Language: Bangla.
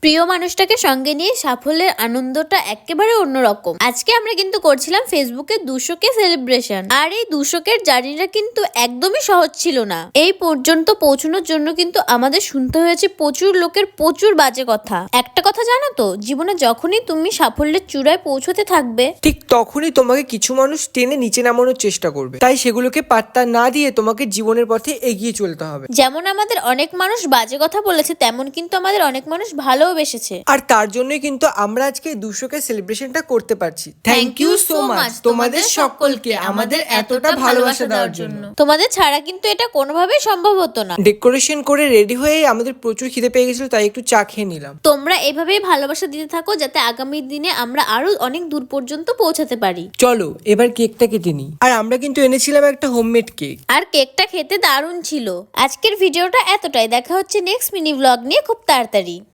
প্রিয় মানুষটাকে সঙ্গে নিয়ে সাফল্যের আনন্দটা একেবারে অন্যরকম। আজকে আমরা কিন্তু করছিলাম ফেসবুকে 200K সেলিব্রেশন, আর এই 200K জার্নিটা কিন্তু একদমই সহজ ছিল না। এই পর্যন্ত পৌঁছানোর জন্য কিন্তু আমাদের শুনতে হয়েছে প্রচুর লোকের প্রচুর বাজে কথা। একটা কথা জানো তো, জীবনে যখনই তুমি সাফল্যের চূড়ায় পৌঁছতে থাকবে, ঠিক তখনই তোমাকে কিছু মানুষ টেনে নিচে নামানোর চেষ্টা করবে। তাই সেগুলোকে পাত্তা না দিয়ে তোমাকে জীবনের পথে এগিয়ে চলতে হবে। যেমন আমাদের অনেক মানুষ বাজে কথা বলেছে, তেমন কিন্তু আমাদের অনেক মানুষ ভালোবেসেছে। আর তার জন্যই কিন্তু আমরা আজকে 200K সেলিব্রেশনটা করতে পারছি। থ্যাংক ইউ সো মাচ তোমাদের সকলকে আমাদের এতটা ভালোবাসা দেওয়ার জন্য। তোমাদের ছাড়া কিন্তু এটা কোনোভাবেই সম্ভব হতো না। ডেকোরেশন করে রেডি হয়ে আমাদের প্রচুর খিদে পেয়ে গেছিল, তাই একটু চা খেয়ে নিলাম। তোমরা এভাবেই ভালোবাসা দিতে থাকো, যাতে আগামী দিনে আমরা আরো অনেক দূর পর্যন্ত পৌঁছাতে পারি। চলো এবার কেকটা কেটে নিই। আর আমরা কিন্তু এনেছিলাম একটা হোমমেড কেক। আর কেকটা খেতে দারুণ ছিল। আজকের ভিডিওটা এতটাই। দেখা হচ্ছে নেক্সট মিনি ব্লগ নিয়ে খুব তাড়াতাড়ি।